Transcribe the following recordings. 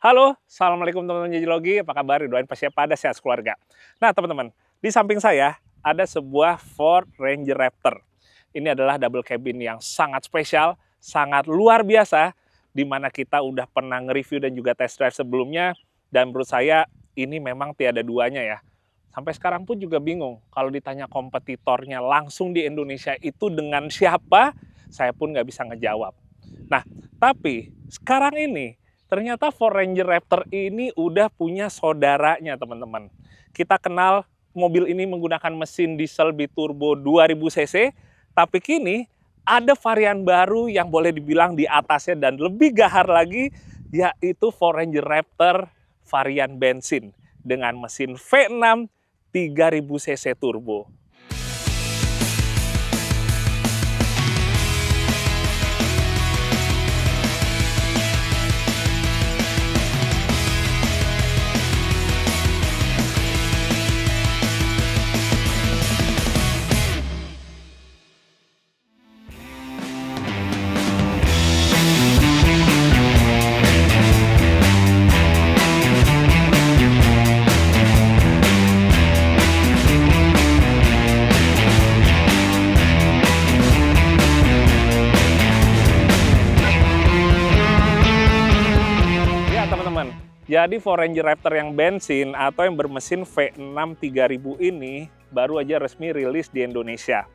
Halo, Assalamualaikum teman-teman Jajilogi, apa kabar? Doain pasti pada sehat keluarga. Nah teman-teman, di samping saya ada sebuah Ford Ranger Raptor. Ini adalah double cabin yang sangat spesial, sangat luar biasa, di mana kita udah pernah nge-review dan juga test drive sebelumnya, dan menurut saya ini memang tiada duanya ya. Sampai sekarang pun juga bingung, kalau ditanya kompetitornya langsung di Indonesia itu dengan siapa, saya pun nggak bisa ngejawab. Nah, tapi sekarang ini, ternyata Ford Ranger Raptor ini udah punya saudaranya, teman-teman. Kita kenal mobil ini menggunakan mesin diesel biturbo 2000 cc, tapi kini ada varian baru yang boleh dibilang di atasnya dan lebih gahar lagi, yaitu Ford Ranger Raptor varian bensin dengan mesin V6 3000 cc turbo. Jadi Ford Ranger Raptor yang bensin atau yang bermesin V6 3000 ini baru aja resmi rilis di Indonesia.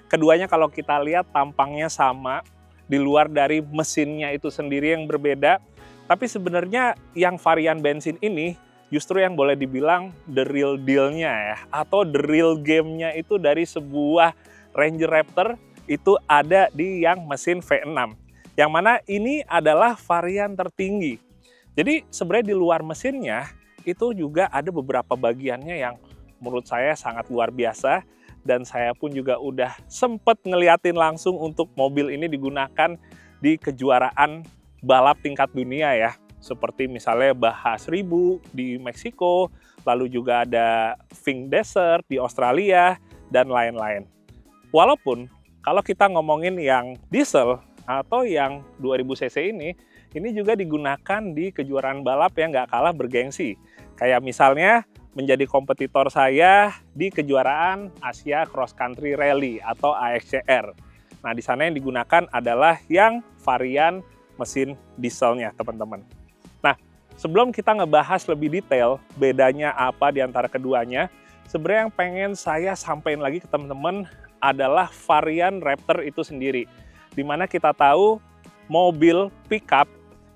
Keduanya kalau kita lihat tampangnya sama, di luar dari mesinnya itu sendiri yang berbeda. Tapi sebenarnya yang varian bensin ini justru yang boleh dibilang the real deal-nya ya, atau the real game-nya itu dari sebuah Ranger Raptor itu ada di yang mesin V6. Yang mana ini adalah varian tertinggi. Jadi sebenarnya di luar mesinnya itu juga ada beberapa bagiannya yang menurut saya sangat luar biasa, dan saya pun juga udah sempet ngeliatin langsung untuk mobil ini digunakan di kejuaraan balap tingkat dunia ya, seperti misalnya Baja 1000 di Meksiko, lalu juga ada Vink Desert di Australia dan lain-lain. Walaupun kalau kita ngomongin yang diesel atau yang 2000 cc ini juga digunakan di kejuaraan balap yang nggak kalah bergengsi. Kayak misalnya menjadi kompetitor saya di kejuaraan Asia Cross Country Rally atau AXCR. Nah, di sana yang digunakan adalah yang varian mesin dieselnya, teman-teman. Nah, sebelum kita ngebahas lebih detail bedanya apa di antara keduanya, sebenarnya yang pengen saya sampaikan lagi ke teman-teman adalah varian Raptor itu sendiri. Dimana kita tahu mobil pickup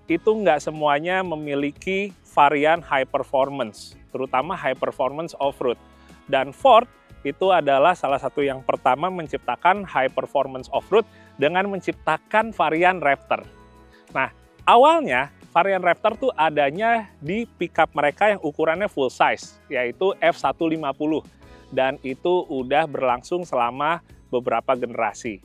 itu nggak semuanya memiliki varian high performance, terutama high performance off-road. Dan Ford itu adalah salah satu yang pertama menciptakan high performance off-road dengan menciptakan varian Raptor. Nah, awalnya varian Raptor tuh adanya di pickup mereka yang ukurannya full size, yaitu F150. Dan itu udah berlangsung selama beberapa generasi.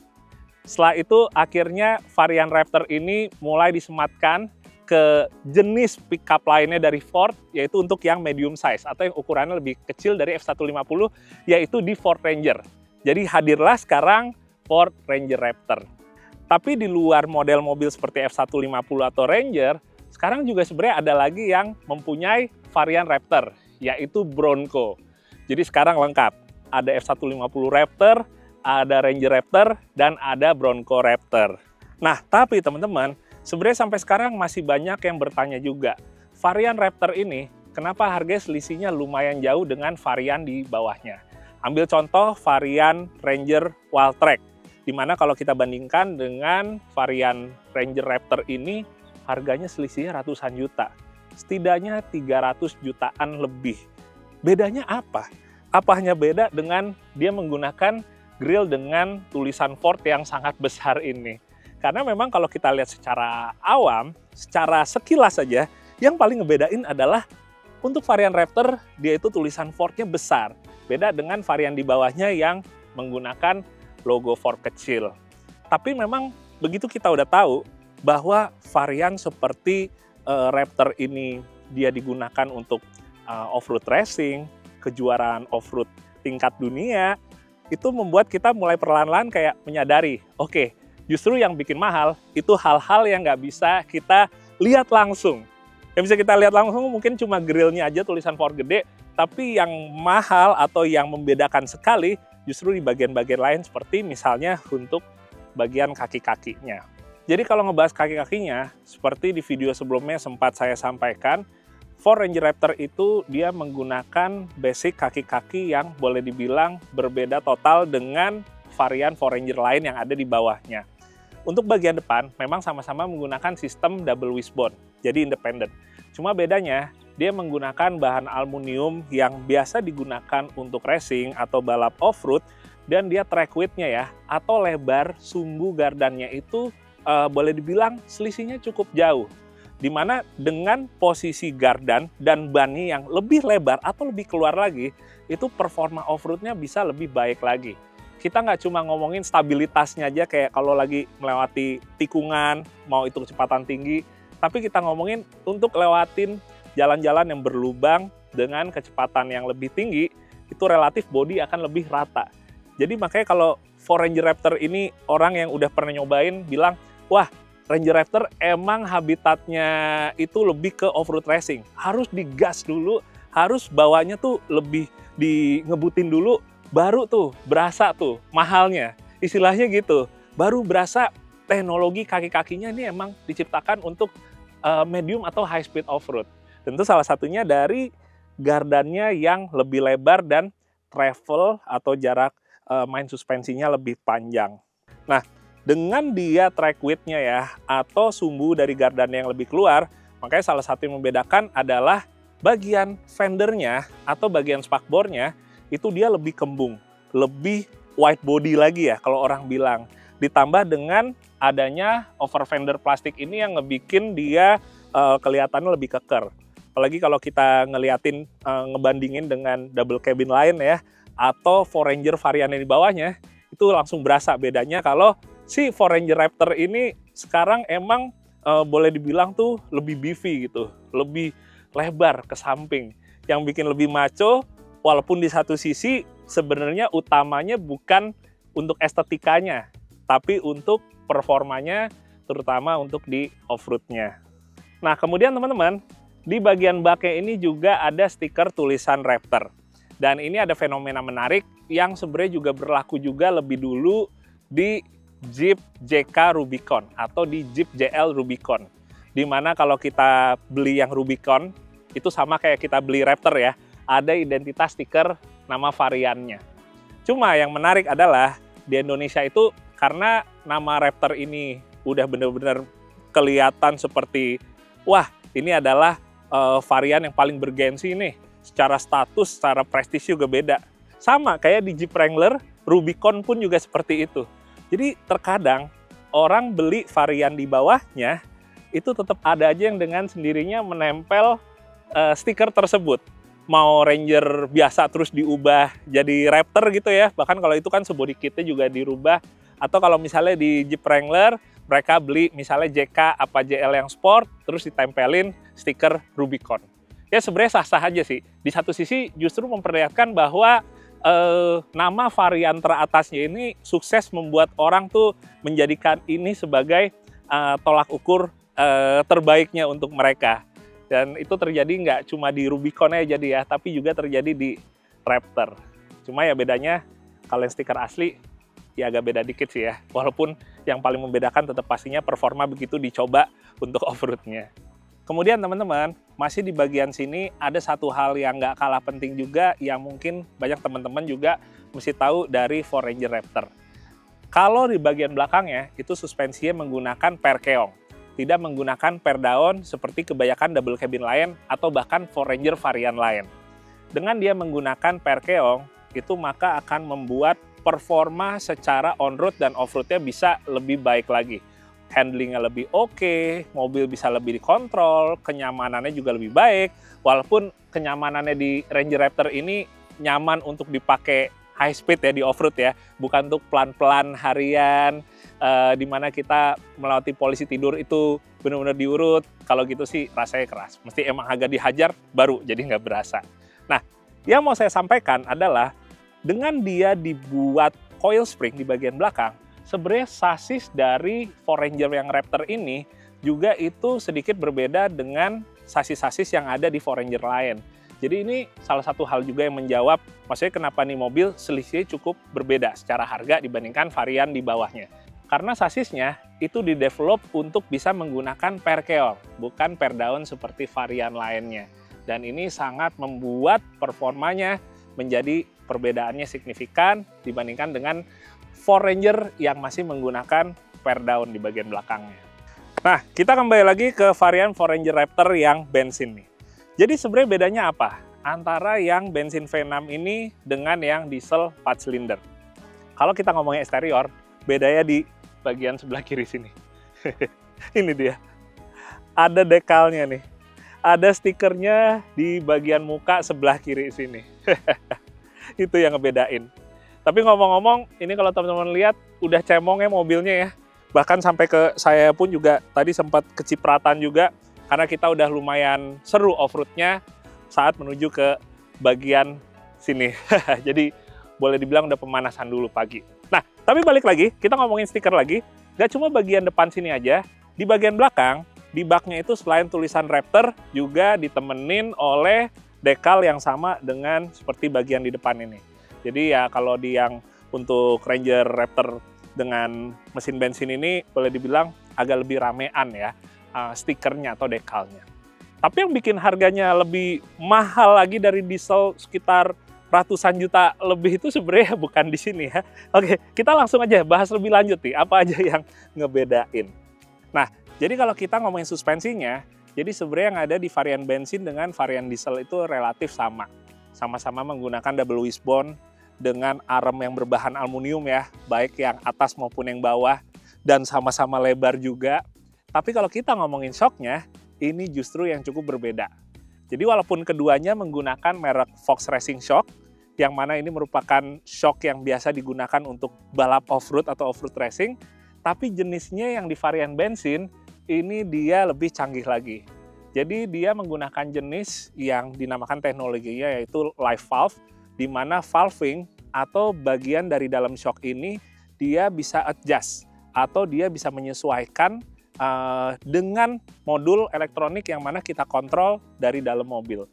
Setelah itu akhirnya varian Raptor ini mulai disematkan ke jenis pickup lainnya dari Ford, yaitu untuk yang medium size atau yang ukurannya lebih kecil dari F150, yaitu di Ford Ranger. Jadi hadirlah sekarang Ford Ranger Raptor. Tapi di luar model mobil seperti F150 atau Ranger, sekarang juga sebenarnya ada lagi yang mempunyai varian Raptor, yaitu Bronco. Jadi sekarang lengkap, ada F150 Raptor, ada Ranger Raptor, dan ada Bronco Raptor. Nah, tapi teman-teman, sebenarnya sampai sekarang masih banyak yang bertanya juga, varian Raptor ini kenapa harga selisihnya lumayan jauh dengan varian di bawahnya. Ambil contoh varian Ranger Wildtrak, di mana kalau kita bandingkan dengan varian Ranger Raptor ini, harganya selisihnya ratusan juta. Setidaknya 300 jutaan lebih. Bedanya apa? Apa hanya beda dengan dia menggunakan grill dengan tulisan Ford yang sangat besar ini. Karena memang kalau kita lihat secara awam, secara sekilas saja, yang paling ngebedain adalah untuk varian Raptor, dia itu tulisan Ford-nya besar. Beda dengan varian di bawahnya yang menggunakan logo Ford kecil. Tapi memang begitu kita udah tahu bahwa varian seperti Raptor ini dia digunakan untuk off-road racing, kejuaraan off-road tingkat dunia, itu membuat kita mulai perlahan-lahan kayak menyadari, justru yang bikin mahal itu hal-hal yang nggak bisa kita lihat langsung. Yang bisa kita lihat langsung mungkin cuma grillnya aja tulisan Ford gede, tapi yang mahal atau yang membedakan sekali justru di bagian-bagian lain seperti misalnya untuk bagian kaki-kakinya. Jadi kalau ngebahas kaki-kakinya, seperti di video sebelumnya sempat saya sampaikan, Ford Ranger Raptor itu dia menggunakan basic kaki-kaki yang boleh dibilang berbeda total dengan varian Ford Ranger lain yang ada di bawahnya. Untuk bagian depan, memang sama-sama menggunakan sistem double wishbone, jadi independen. Cuma bedanya, dia menggunakan bahan aluminium yang biasa digunakan untuk racing atau balap off-road, dan dia track width-nya ya, atau lebar sumbu gardannya itu boleh dibilang selisihnya cukup jauh. Dimana dengan posisi gardan dan bannya yang lebih lebar atau lebih keluar lagi, itu performa off-road-nya bisa lebih baik lagi. Kita nggak cuma ngomongin stabilitasnya aja kayak kalau lagi melewati tikungan, mau itu kecepatan tinggi, tapi kita ngomongin untuk lewatin jalan-jalan yang berlubang dengan kecepatan yang lebih tinggi, itu relatif bodi akan lebih rata. Jadi makanya kalau Ford Ranger Raptor ini orang yang udah pernah nyobain bilang, wah Ranger Raptor emang habitatnya itu lebih ke off-road racing. Harus digas dulu, harus bawanya tuh lebih ngebutin dulu, baru tuh berasa tuh mahalnya. Istilahnya gitu, baru berasa teknologi kaki-kakinya ini emang diciptakan untuk medium atau high speed off-road. Tentu salah satunya dari gardannya yang lebih lebar dan travel atau jarak main suspensinya lebih panjang. Nah, dengan dia track width-nya ya, atau sumbu dari gardan yang lebih keluar, makanya salah satu yang membedakan adalah bagian fendernya atau bagian spakbornya itu dia lebih kembung, lebih wide body lagi ya kalau orang bilang. Ditambah dengan adanya over fender plastik ini yang ngebikin dia kelihatannya lebih keker. Apalagi kalau kita ngeliatin, ngebandingin dengan double cabin lain ya, atau Ford Ranger varian yang di bawahnya, itu langsung berasa bedanya kalau si Ford Ranger Raptor ini sekarang emang boleh dibilang tuh lebih beefy gitu, lebih lebar ke samping, yang bikin lebih maco, walaupun di satu sisi sebenarnya utamanya bukan untuk estetikanya, tapi untuk performanya, terutama untuk di off-road-nya. Nah, kemudian teman-teman, di bagian baknya ini juga ada stiker tulisan Raptor. Dan ini ada fenomena menarik yang sebenarnya juga berlaku juga lebih dulu di Jeep JK Rubicon atau di Jeep JL Rubicon. Dimana kalau kita beli yang Rubicon, itu sama kayak kita beli Raptor ya, ada identitas stiker nama variannya. Cuma yang menarik adalah di Indonesia itu karena nama Raptor ini udah benar-benar kelihatan seperti, wah ini adalah varian yang paling bergensi nih. Secara status, secara prestis juga beda. Sama kayak di Jeep Wrangler, Rubicon pun juga seperti itu. Jadi terkadang orang beli varian di bawahnya, itu tetap ada aja yang dengan sendirinya menempel stiker tersebut. Mau Ranger biasa terus diubah jadi Raptor gitu ya, bahkan kalau itu kan sebody kitnya juga dirubah. Atau kalau misalnya di Jeep Wrangler, mereka beli misalnya JK apa JL yang sport, terus ditempelin stiker Rubicon. Ya sebenarnya sah-sah aja sih. Di satu sisi justru memperlihatkan bahwa nama varian teratasnya ini sukses membuat orang tuh menjadikan ini sebagai tolak ukur terbaiknya untuk mereka. Dan itu terjadi nggak cuma di Rubicon aja jadi ya, tapi juga terjadi di Raptor. Cuma ya bedanya kalau yang stiker asli ya agak beda dikit sih ya. Walaupun yang paling membedakan tetap pastinya performa begitu dicoba untuk off-road-nya. Kemudian teman-teman, masih di bagian sini ada satu hal yang nggak kalah penting juga yang mungkin banyak teman-teman juga mesti tahu dari Ford Ranger Raptor. Kalau di bagian belakangnya itu suspensinya menggunakan perkeong, tidak menggunakan per daun seperti kebanyakan double cabin lain atau bahkan Ford Ranger varian lain. Dengan dia menggunakan perkeong, itu maka akan membuat performa secara on-road dan off-roadnya bisa lebih baik lagi. Handlingnya lebih oke, mobil bisa lebih dikontrol, kenyamanannya juga lebih baik. Walaupun kenyamanannya di Ranger Raptor ini nyaman untuk dipakai high speed ya di off-road ya, bukan untuk pelan-pelan harian, di mana kita melewati polisi tidur itu benar-benar diurut. Kalau gitu sih rasanya keras, mesti emang agak dihajar baru jadi nggak berasa. Nah, yang mau saya sampaikan adalah dengan dia dibuat coil spring di bagian belakang, sebenarnya sasis dari Ford Ranger yang Raptor ini juga itu sedikit berbeda dengan sasis-sasis yang ada di Foranger lain. Jadi ini salah satu hal juga yang menjawab, maksudnya kenapa nih mobil selisihnya cukup berbeda secara harga dibandingkan varian di bawahnya. Karena sasisnya itu didevelop untuk bisa menggunakan per keong, bukan per daun seperti varian lainnya. Dan ini sangat membuat performanya menjadi perbedaannya signifikan dibandingkan dengan Foranger yang masih menggunakan per daun di bagian belakangnya. Nah, kita kembali lagi ke varian Foranger Raptor yang bensin nih. Jadi sebenarnya bedanya apa antara yang bensin V6 ini dengan yang diesel 4 silinder? Kalau kita ngomongin eksterior, bedanya di bagian sebelah kiri sini. Ini dia. Ada dekalnya nih. Ada stikernya di bagian muka sebelah kiri sini. Itu yang ngebedain. Tapi ngomong-ngomong, ini kalau teman-teman lihat, udah cemong ya mobilnya ya. Bahkan sampai ke saya pun juga tadi sempat kecipratan juga, karena kita udah lumayan seru off-roadnya saat menuju ke bagian sini. Jadi boleh dibilang udah pemanasan dulu pagi. Nah, tapi balik lagi, kita ngomongin stiker lagi. Gak cuma bagian depan sini aja, di bagian belakang, di baknya itu selain tulisan Raptor, juga ditemenin oleh dekal yang sama dengan seperti bagian di depan ini. Jadi ya kalau di yang untuk Ranger Raptor dengan mesin bensin ini, boleh dibilang agak lebih ramean ya. Stikernya atau dekalnya. Tapi yang bikin harganya lebih mahal lagi dari diesel sekitar ratusan juta lebih itu sebenarnya bukan di sini ya. Oke, kita langsung aja bahas lebih lanjut nih, apa aja yang ngebedain. Nah, jadi kalau kita ngomongin suspensinya, jadi sebenarnya yang ada di varian bensin dengan varian diesel itu relatif sama. Sama-sama menggunakan double wishbone dengan arm yang berbahan aluminium ya, baik yang atas maupun yang bawah, dan sama-sama lebar juga. Tapi kalau kita ngomongin shocknya, ini justru yang cukup berbeda. Jadi walaupun keduanya menggunakan merek Fox Racing Shock, yang mana ini merupakan shock yang biasa digunakan untuk balap off-road atau off-road racing, tapi jenisnya yang di varian bensin, ini dia lebih canggih lagi. Jadi dia menggunakan jenis yang dinamakan teknologinya yaitu live valve, di mana valving atau bagian dari dalam shock ini, dia bisa adjust, atau dia bisa menyesuaikan dengan modul elektronik yang mana kita kontrol dari dalam mobil.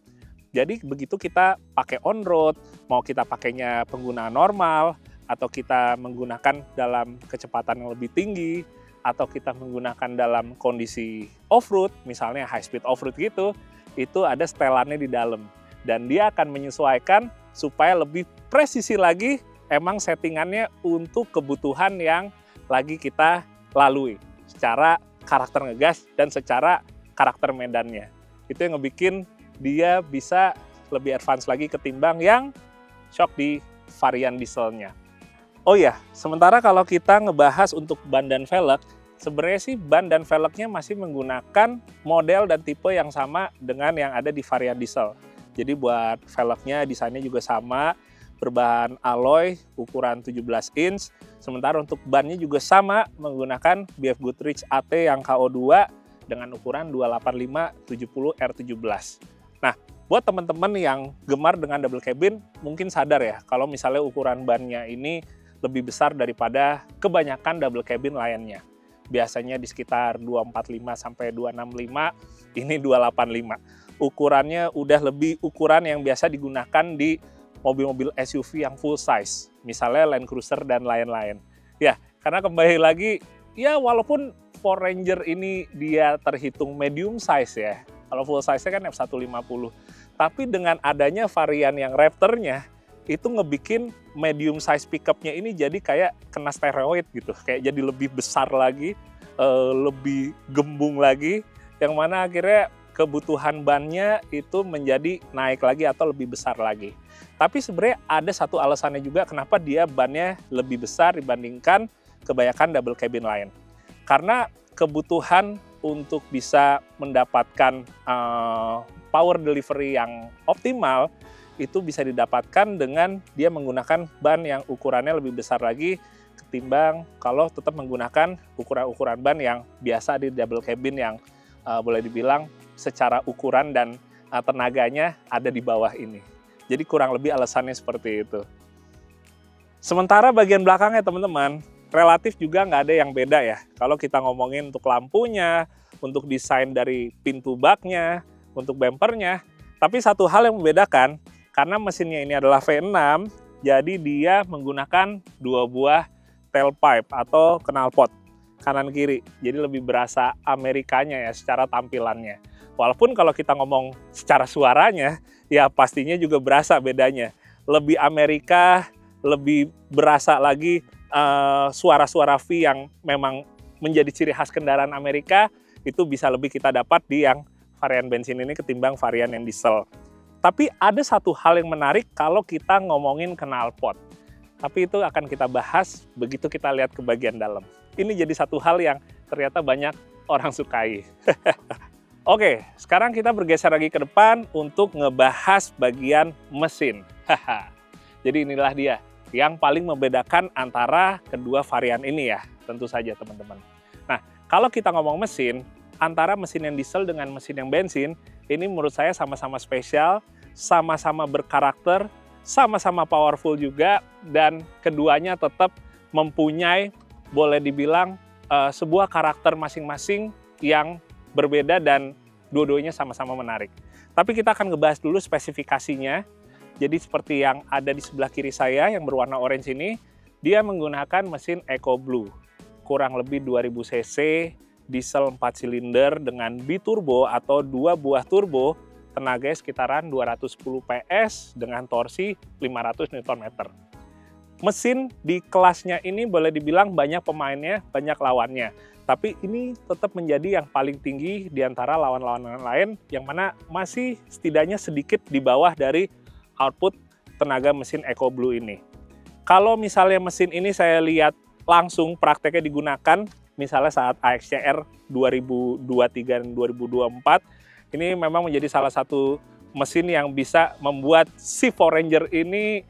Jadi begitu kita pakai on-road, mau kita pakainya penggunaan normal, atau kita menggunakan dalam kecepatan yang lebih tinggi, atau kita menggunakan dalam kondisi off-road, misalnya high-speed off-road gitu, itu ada setelannya di dalam. Dan dia akan menyesuaikan supaya lebih presisi lagi, emang settingannya untuk kebutuhan yang lagi kita lalui. Secara karakter ngegas dan secara karakter medannya. Itu yang ngebikin dia bisa lebih advance lagi ketimbang yang shock di varian dieselnya. Oh iya, sementara kalau kita ngebahas untuk ban dan velg, sebenarnya sih ban dan velgnya masih menggunakan model dan tipe yang sama dengan yang ada di varian diesel. Jadi buat velgnya desainnya juga sama, berbahan alloy ukuran 17 inch, sementara untuk bannya juga sama menggunakan BF Goodrich AT yang KO2 dengan ukuran 285/70 R17. Nah, buat teman-teman yang gemar dengan double cabin, mungkin sadar ya kalau misalnya ukuran bannya ini lebih besar daripada kebanyakan double cabin lainnya. Biasanya di sekitar 245 sampai 265, ini 285. Ukurannya udah lebih ukuran yang biasa digunakan di mobil-mobil SUV yang full size, misalnya Land Cruiser dan lain-lain. Ya, karena kembali lagi, ya walaupun Foranger ini dia terhitung medium size ya, kalau full size-nya kan F150, tapi dengan adanya varian yang Raptor-nya, itu ngebikin medium size pickup-nya ini jadi kayak kena steroid gitu, kayak jadi lebih besar lagi, lebih gembung lagi, yang mana akhirnya kebutuhan bannya itu menjadi naik lagi atau lebih besar lagi. Tapi sebenarnya ada satu alasannya juga kenapa dia bannya lebih besar dibandingkan kebanyakan double cabin lain. Karena kebutuhan untuk bisa mendapatkan power delivery yang optimal itu bisa didapatkan dengan dia menggunakan ban yang ukurannya lebih besar lagi ketimbang kalau tetap menggunakan ukuran-ukuran ban yang biasa di double cabin yang boleh dibilang secara ukuran dan tenaganya ada di bawah ini. Jadi kurang lebih alasannya seperti itu. Sementara bagian belakangnya teman-teman, relatif juga nggak ada yang beda ya. Kalau kita ngomongin untuk lampunya, untuk desain dari pintu baknya, untuk bempernya. Tapi satu hal yang membedakan, karena mesinnya ini adalah V6, jadi dia menggunakan 2 buah tailpipe atau knalpot kanan kiri. Jadi lebih berasa Amerikanya ya secara tampilannya. Walaupun kalau kita ngomong secara suaranya, ya pastinya juga berasa bedanya. Lebih Amerika, lebih berasa lagi suara-suara V yang memang menjadi ciri khas kendaraan Amerika, itu bisa lebih kita dapat di yang varian bensin ini ketimbang varian yang diesel. Tapi ada satu hal yang menarik kalau kita ngomongin knalpot. Tapi itu akan kita bahas begitu kita lihat ke bagian dalam. Ini jadi satu hal yang ternyata banyak orang sukai. Oke, sekarang kita bergeser lagi ke depan untuk ngebahas bagian mesin. Jadi inilah dia yang paling membedakan antara kedua varian ini ya, tentu saja teman-teman. Nah, kalau kita ngomong mesin, antara mesin yang diesel dengan mesin yang bensin, ini menurut saya sama-sama spesial, sama-sama berkarakter, sama-sama powerful juga, dan keduanya tetap mempunyai, boleh dibilang, sebuah karakter masing-masing yang berbeda dan dua-duanya sama-sama menarik. Tapi kita akan ngebahas dulu spesifikasinya. Jadi seperti yang ada di sebelah kiri saya yang berwarna orange ini, dia menggunakan mesin EcoBlue. Kurang lebih 2000 cc, diesel 4 silinder dengan biturbo atau 2 buah turbo, tenaganya sekitaran 210 PS dengan torsi 500 Nm. Mesin di kelasnya ini boleh dibilang banyak pemainnya, banyak lawannya. Tapi ini tetap menjadi yang paling tinggi di antara lawan-lawan lain, yang mana masih setidaknya sedikit di bawah dari output tenaga mesin EcoBlue ini. Kalau misalnya mesin ini saya lihat langsung prakteknya digunakan, misalnya saat AXCR 2023 dan 2024, ini memang menjadi salah satu mesin yang bisa membuat si Foranger ini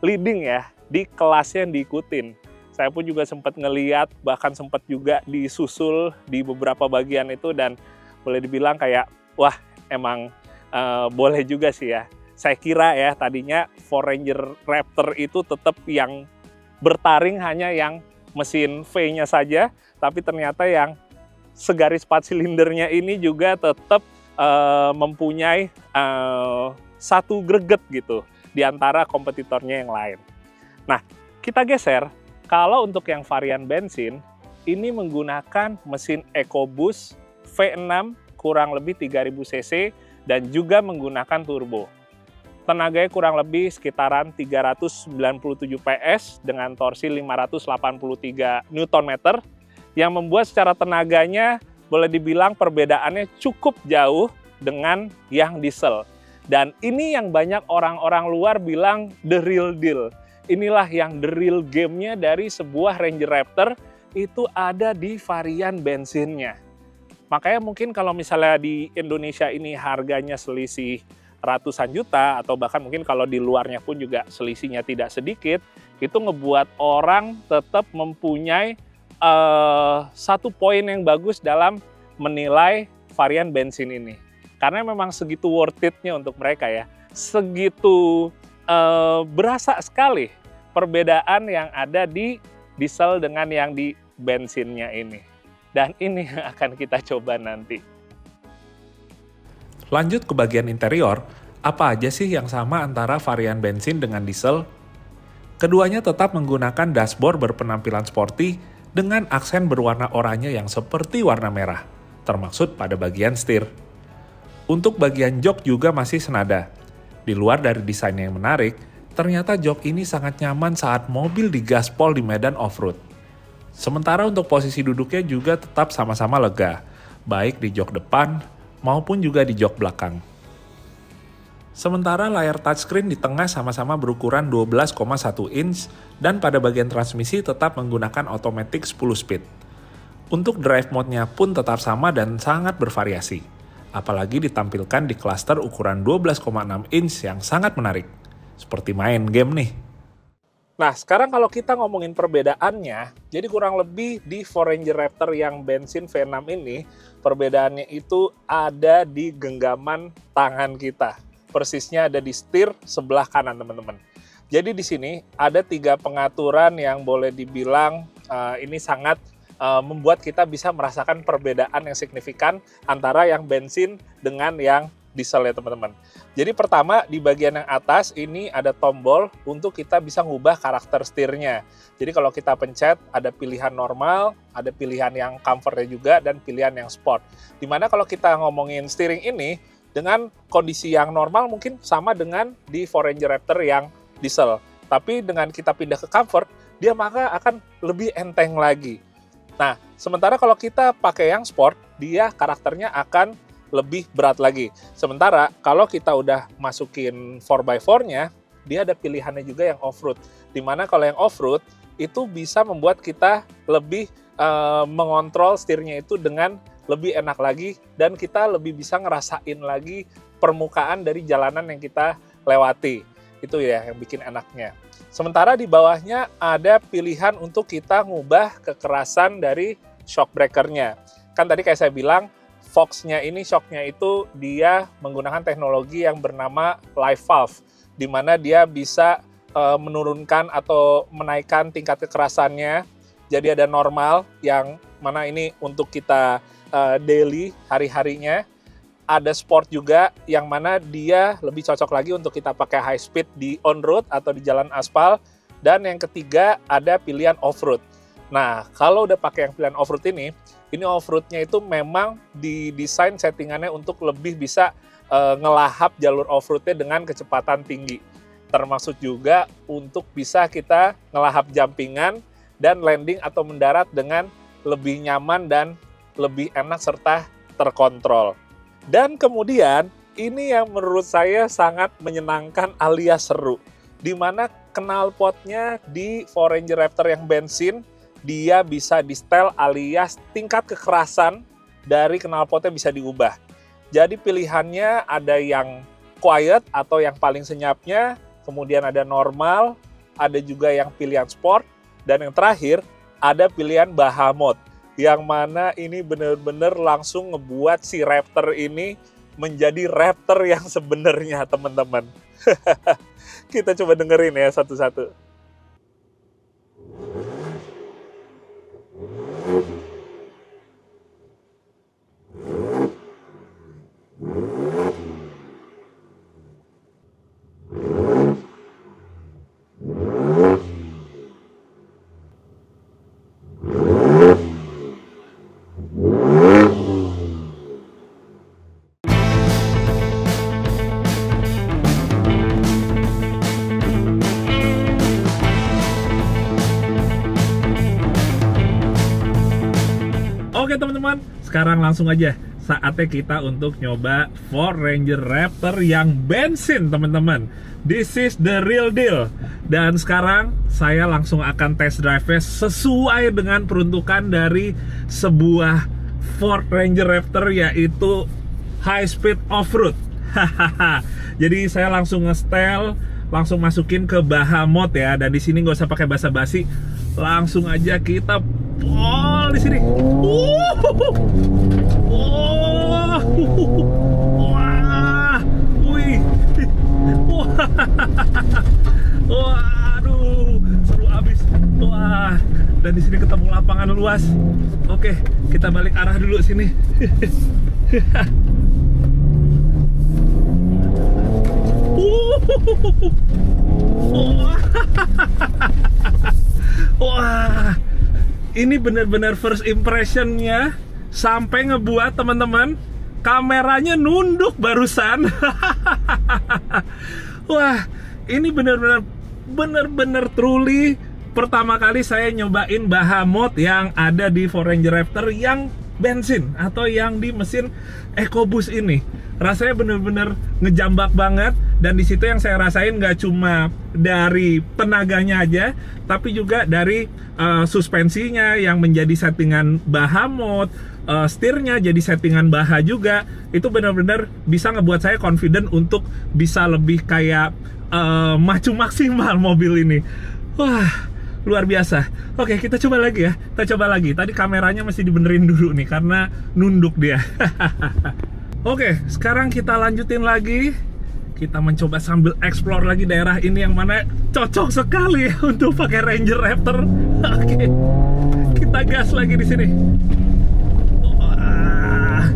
leading ya, di kelasnya yang diikutin. Saya pun juga sempat ngeliat, bahkan sempat juga disusul di beberapa bagian itu, dan boleh dibilang kayak, wah emang boleh juga sih ya. Saya kira ya tadinya Foranger Raptor itu tetap yang bertaring hanya yang mesin V-nya saja, tapi ternyata yang segaris 4 silindernya ini juga tetap mempunyai satu greget gitu di antara kompetitornya yang lain. Nah, kita geser, kalau untuk yang varian bensin, ini menggunakan mesin EcoBoost V6 kurang lebih 3000 cc dan juga menggunakan turbo. Tenaganya kurang lebih sekitaran 397 PS dengan torsi 583 Nm, yang membuat secara tenaganya boleh dibilang perbedaannya cukup jauh dengan yang diesel. Dan ini yang banyak orang-orang luar bilang the real deal. Inilah yang the real game-nya dari sebuah Ranger Raptor, itu ada di varian bensinnya. Makanya mungkin kalau misalnya di Indonesia ini harganya selisih ratusan juta, atau bahkan mungkin kalau di luarnya pun juga selisihnya tidak sedikit, itu ngebuat orang tetap mempunyai satu poin yang bagus dalam menilai varian bensin ini. Karena memang segitu worth it-nya untuk mereka ya. Segitu berasa sekali perbedaan yang ada di diesel dengan yang di bensinnya ini. Dan ini yang akan kita coba nanti. Lanjut ke bagian interior, apa aja sih yang sama antara varian bensin dengan diesel? Keduanya tetap menggunakan dashboard berpenampilan sporty dengan aksen berwarna oranye yang seperti warna merah, termaksud pada bagian setir. Untuk bagian jok juga masih senada. Di luar dari desainnya yang menarik, ternyata jok ini sangat nyaman saat mobil digaspol di medan off-road. Sementara untuk posisi duduknya juga tetap sama-sama lega, baik di jok depan maupun juga di jok belakang. Sementara layar touchscreen di tengah sama-sama berukuran 12,1 inch dan pada bagian transmisi tetap menggunakan automatic 10 speed. Untuk drive mode-nya pun tetap sama dan sangat bervariasi. Apalagi ditampilkan di cluster ukuran 12,6 inch yang sangat menarik. Seperti main game nih. Nah, sekarang kalau kita ngomongin perbedaannya, jadi kurang lebih di Foranger Raptor yang bensin V6 ini, perbedaannya itu ada di genggaman tangan kita. Persisnya ada di setir sebelah kanan, teman-teman. Jadi di sini ada 3 pengaturan yang boleh dibilang ini sangat membuat kita bisa merasakan perbedaan yang signifikan antara yang bensin dengan yang diesel ya teman-teman. Jadi pertama di bagian yang atas ini ada tombol untuk kita bisa ngubah karakter setirnya. Jadi kalau kita pencet ada pilihan normal, ada pilihan yang comfortnya juga, dan pilihan yang sport. Dimana kalau kita ngomongin steering ini, dengan kondisi yang normal mungkin sama dengan di Ford Ranger Raptor yang diesel. Tapi dengan kita pindah ke comfort, dia maka akan lebih enteng lagi. Nah, sementara kalau kita pakai yang sport, dia karakternya akan lebih berat lagi. Sementara kalau kita udah masukin 4x4-nya, dia ada pilihannya juga yang off-road. Dimana kalau yang off-road, itu bisa membuat kita lebih mengontrol setirnya itu dengan lebih enak lagi, dan kita lebih bisa ngerasain lagi permukaan dari jalanan yang kita lewati. Itu ya yang bikin enaknya. Sementara di bawahnya ada pilihan untuk kita ngubah kekerasan dari shock breaker-nya. Kan tadi kayak saya bilang, Fox-nya ini shock-nya itu dia menggunakan teknologi yang bernama live valve, di mana dia bisa menurunkan atau menaikkan tingkat kekerasannya. Jadi ada normal, yang mana ini untuk kita daily, hari-harinya. Ada sport juga, yang mana dia lebih cocok lagi untuk kita pakai high speed di on-road atau di jalan aspal. Dan yang ketiga, ada pilihan off-road. Nah, kalau udah pakai yang pilihan off-road ini off-roadnya itu memang didesain settingannya untuk lebih bisa ngelahap jalur off-roadnya dengan kecepatan tinggi. Termasuk juga untuk bisa kita ngelahap jumpingan dan landing atau mendarat dengan lebih nyaman dan lebih enak serta terkontrol. Dan kemudian ini yang menurut saya sangat menyenangkan alias seru, di mana knalpotnya di Ford Ranger Raptor yang bensin dia bisa di setel alias tingkat kekerasan dari knalpotnya bisa diubah. Jadi pilihannya ada yang quiet atau yang paling senyapnya, kemudian ada normal, ada juga yang pilihan sport, dan yang terakhir ada pilihan Bahamut, yang mana ini benar-benar langsung ngebuat si Raptor ini menjadi Raptor yang sebenarnya, teman-teman. Kita coba dengerin ya satu-satu. Oke teman-teman, sekarang langsung aja saatnya kita untuk nyoba Ford Ranger Raptor yang bensin teman-teman. This is the real deal. Dan sekarang saya langsung akan test drive-nya sesuai dengan peruntukan dari sebuah Ford Ranger Raptor, yaitu high speed off-road. Jadi saya langsung nge-setel, langsung masukin ke Bahamut ya. Dan di sini nggak usah pakai basa-basi, langsung aja kita pol di sini. Wah, wih, waduh, seru abis. Wah, dan di sini ketemu lapangan luas. Oke, kita balik arah dulu sini. Wah, ini benar-benar first impressionnya sampai ngebuat teman-teman kameranya nunduk barusan. Wah, ini benar-benar truly pertama kali saya nyobain Bahamut yang ada di Ford Ranger Raptor yang bensin atau yang di mesin EcoBoost ini. Rasanya bener-bener ngejambak banget, dan di situ yang saya rasain nggak cuma dari tenaganya aja, tapi juga dari suspensinya yang menjadi settingan Bahamut, setirnya jadi settingan Baha juga. Itu bener-bener bisa ngebuat saya confident untuk bisa lebih kayak maju maksimal mobil ini. Wah, luar biasa. Oke, kita coba lagi ya. Kita coba lagi. Tadi kameranya masih dibenerin dulu nih karena nunduk dia. Oke, sekarang kita lanjutin lagi. Kita mencoba sambil explore lagi daerah ini yang mana cocok sekali ya untuk pakai Ranger Raptor. Oke, kita gas lagi di sini. Wah,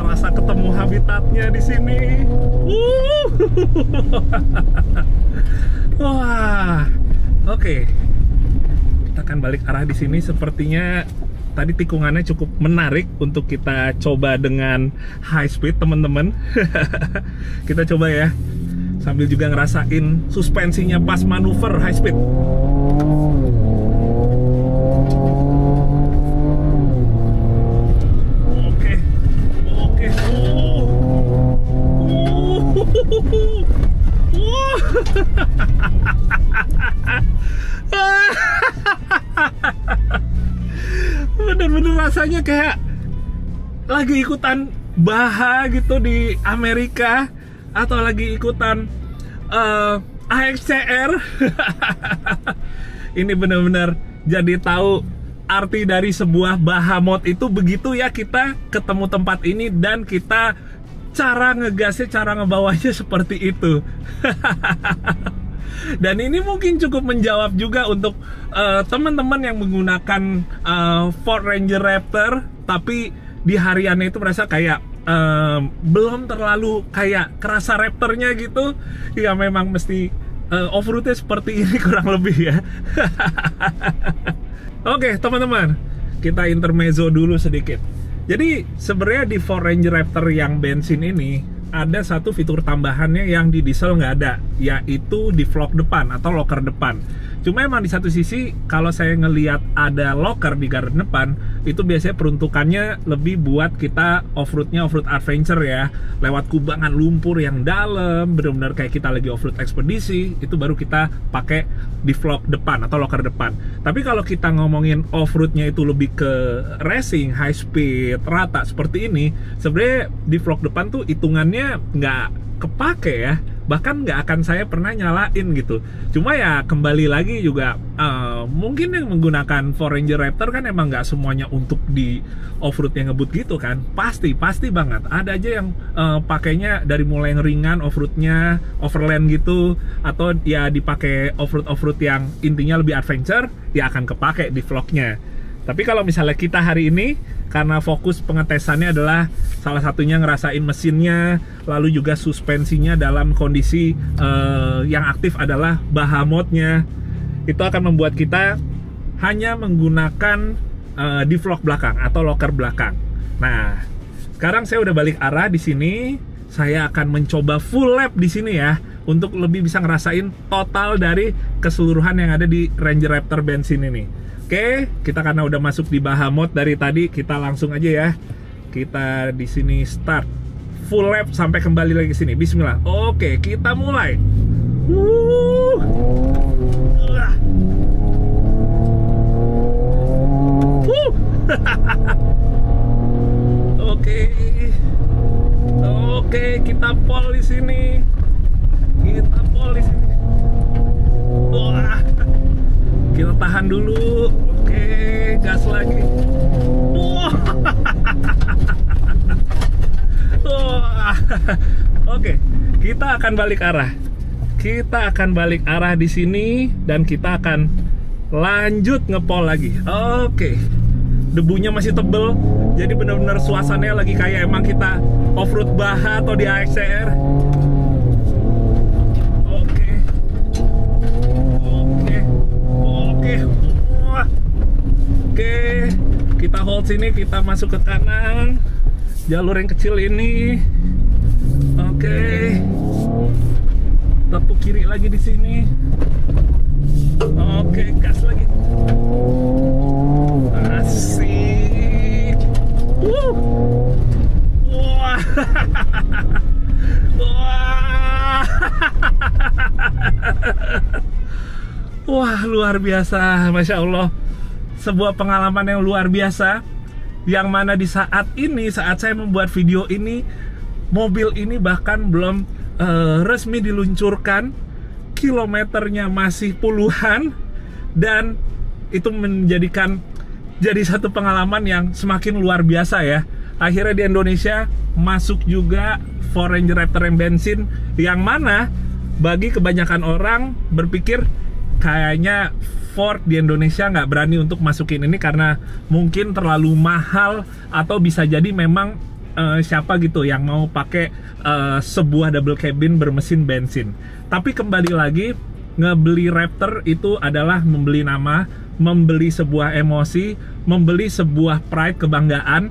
terasa ketemu habitatnya di sini. Wah, oke. Kita akan balik arah di sini. Sepertinya tadi tikungannya cukup menarik untuk kita coba dengan high speed, teman-teman. Kita coba ya, sambil juga ngerasain suspensinya pas manuver high speed. Oke. Bener-bener rasanya kayak lagi ikutan Baha gitu di Amerika, atau lagi ikutan AXCR. Ini bener-bener jadi tahu arti dari sebuah Bahamot itu begitu ya, kita ketemu tempat ini dan kita cara ngegasnya, cara ngebawanya seperti itu. Dan ini mungkin cukup menjawab juga untuk teman-teman yang menggunakan Ford Ranger Raptor, tapi di hariannya itu merasa kayak belum terlalu kayak kerasa Raptornya gitu. Ya memang mesti off-roadnya seperti ini kurang lebih ya. Oke teman-teman, kita intermezzo dulu sedikit. Jadi sebenarnya di Ford Ranger Raptor yang bensin ini ada satu fitur tambahannya yang di diesel nggak ada, yaitu di vlog depan atau locker depan. Cuma emang di satu sisi kalau saya ngelihat ada locker di garden depan, itu biasanya peruntukannya lebih buat kita off-roadnya off-road adventure ya, lewat kubangan lumpur yang dalam, benar-benar kayak kita lagi off-road ekspedisi, itu baru kita pakai di vlog depan atau locker depan. Tapi kalau kita ngomongin off-roadnya itu lebih ke racing, high speed, rata seperti ini, sebenarnya di vlog depan tuh hitungannya nggak kepake ya, bahkan nggak akan saya pernah nyalain gitu. Cuma ya kembali lagi juga mungkin yang menggunakan Ford Ranger Raptor kan emang nggak semuanya untuk di off-road yang ngebut gitu kan, pasti banget ada aja yang pakainya dari mulai yang ringan off-roadnya, overland gitu, atau ya dipakai off-road yang intinya lebih adventure, ya akan kepake di vlognya. Tapi kalau misalnya kita hari ini, karena fokus pengetesannya adalah salah satunya ngerasain mesinnya, lalu juga suspensinya dalam kondisi yang aktif adalah Bahamotnya, itu akan membuat kita hanya menggunakan di vlog belakang atau locker belakang. Nah, sekarang saya udah balik arah di sini, saya akan mencoba full lap di sini ya, untuk lebih bisa ngerasain total dari keseluruhan yang ada di Ranger Raptor bensin ini. Oke, kita karena udah masuk di Bahamot dari tadi, kita langsung aja ya. Kita di sini start full lap sampai kembali lagi ke sini. Bismillah. Oke, kita mulai. Oke, kita pol di sini. Wah. Kita tahan dulu. Oke, gas lagi. Oke, kita akan balik arah. Kita akan balik arah di sini dan kita akan lanjut ngepol lagi. Oke. Debunya masih tebel, jadi benar-benar suasananya lagi kayak emang kita off-road Baha atau di AXCR. Oke, kita hold sini, kita masuk ke kanan jalur yang kecil ini. Oke, tepuk kiri lagi di sini. Oke, gas lagi. Asik. Wah. Wah, luar biasa, Masya Allah. Sebuah pengalaman yang luar biasa, yang mana di saat ini, saat saya membuat video ini, mobil ini bahkan belum resmi diluncurkan, kilometernya masih puluhan, dan itu menjadikan jadi satu pengalaman yang semakin luar biasa ya. Akhirnya di Indonesia masuk juga Ford Ranger Raptor yang bensin, yang mana bagi kebanyakan orang berpikir kayaknya Ford di Indonesia nggak berani untuk masukin ini karena mungkin terlalu mahal, atau bisa jadi memang siapa gitu yang mau pakai sebuah double cabin bermesin bensin. Tapi kembali lagi, ngebeli Raptor itu adalah membeli nama, membeli sebuah emosi, membeli sebuah pride, kebanggaan.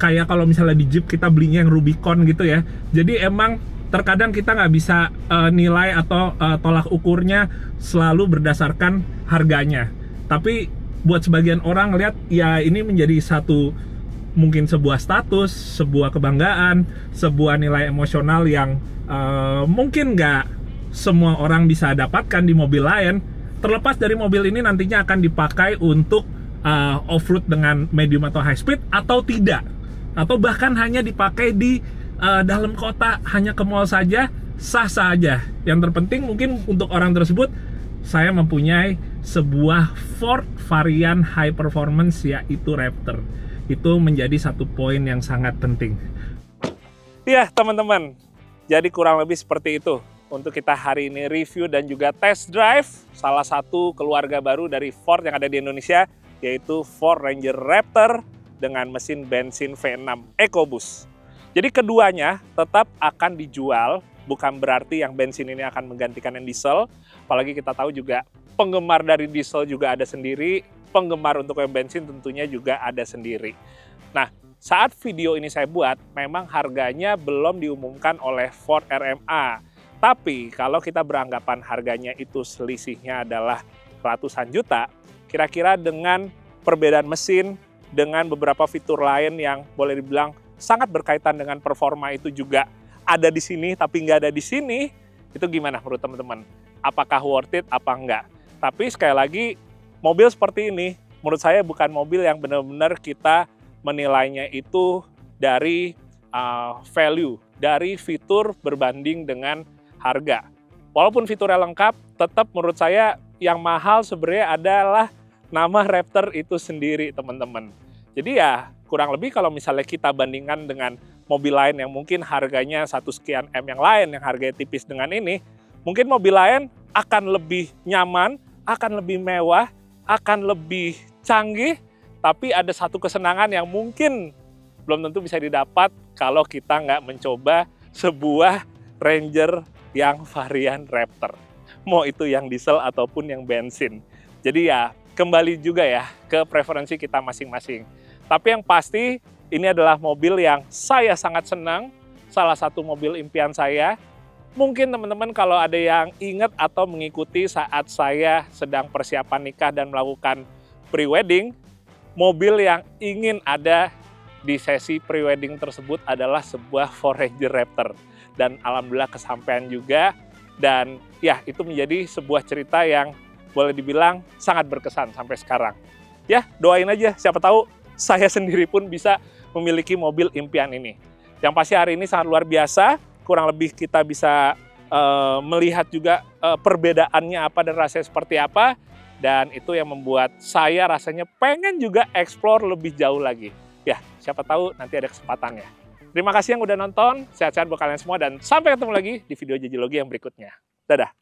Kayak kalau misalnya di Jeep kita belinya yang Rubicon gitu ya. Jadi emang terkadang kita nggak bisa nilai atau tolak ukurnya selalu berdasarkan harganya. Tapi buat sebagian orang lihat ya ini menjadi satu mungkin sebuah status, sebuah kebanggaan, sebuah nilai emosional yang mungkin nggak semua orang bisa dapatkan di mobil lain. Terlepas dari mobil ini nantinya akan dipakai untuk off-road dengan medium atau high speed atau tidak, atau bahkan hanya dipakai di dalam kota, hanya ke mall saja, sah-sah aja. Yang terpenting mungkin untuk orang tersebut, saya mempunyai sebuah Ford varian high performance, yaitu Raptor. Itu menjadi satu poin yang sangat penting. Ya teman-teman, jadi kurang lebih seperti itu untuk kita hari ini review dan juga test drive salah satu keluarga baru dari Ford yang ada di Indonesia, yaitu Ford Ranger Raptor dengan mesin bensin V6 EcoBoost. Jadi keduanya tetap akan dijual, bukan berarti yang bensin ini akan menggantikan yang diesel. Apalagi kita tahu juga penggemar dari diesel juga ada sendiri, penggemar untuk yang bensin tentunya juga ada sendiri. Nah, saat video ini saya buat, memang harganya belum diumumkan oleh Ford RMA. Tapi kalau kita beranggapan harganya itu selisihnya adalah ratusan juta, kira-kira dengan perbedaan mesin, dengan beberapa fitur lain yang boleh dibilang sangat berkaitan dengan performa itu juga ada di sini tapi nggak ada di sini, itu gimana menurut teman-teman? Apakah worth it apa enggak? Tapi sekali lagi, mobil seperti ini menurut saya bukan mobil yang benar-benar kita menilainya itu dari value, dari fitur berbanding dengan harga. Walaupun fiturnya lengkap, tetap menurut saya yang mahal sebenarnya adalah nama Raptor itu sendiri, teman-teman. Jadi ya kurang lebih kalau misalnya kita bandingkan dengan mobil lain yang mungkin harganya 1 sekian M yang lain, yang harganya tipis dengan ini, mungkin mobil lain akan lebih nyaman, akan lebih mewah, akan lebih canggih, tapi ada satu kesenangan yang mungkin belum tentu bisa didapat kalau kita nggak mencoba sebuah Ranger yang varian Raptor. Mau itu yang diesel ataupun yang bensin. Jadi ya kembali juga ya ke preferensi kita masing-masing. Tapi yang pasti ini adalah mobil yang saya sangat senang, salah satu mobil impian saya. Mungkin teman-teman kalau ada yang ingat atau mengikuti saat saya sedang persiapan nikah dan melakukan pre-wedding, mobil yang ingin ada di sesi pre-wedding tersebut adalah sebuah Ford Ranger Raptor. Dan alhamdulillah kesampaian juga, dan ya itu menjadi sebuah cerita yang boleh dibilang sangat berkesan sampai sekarang. Ya doain aja, siapa tahu saya sendiri pun bisa memiliki mobil impian ini. Yang pasti hari ini sangat luar biasa, kurang lebih kita bisa melihat juga perbedaannya apa dan rasanya seperti apa, dan itu yang membuat saya rasanya pengen juga explore lebih jauh lagi. Ya, siapa tahu nanti ada kesempatannya. Terima kasih yang udah nonton, sehat-sehat buat kalian semua, dan sampai ketemu lagi di video Jajilogi yang berikutnya. Dadah!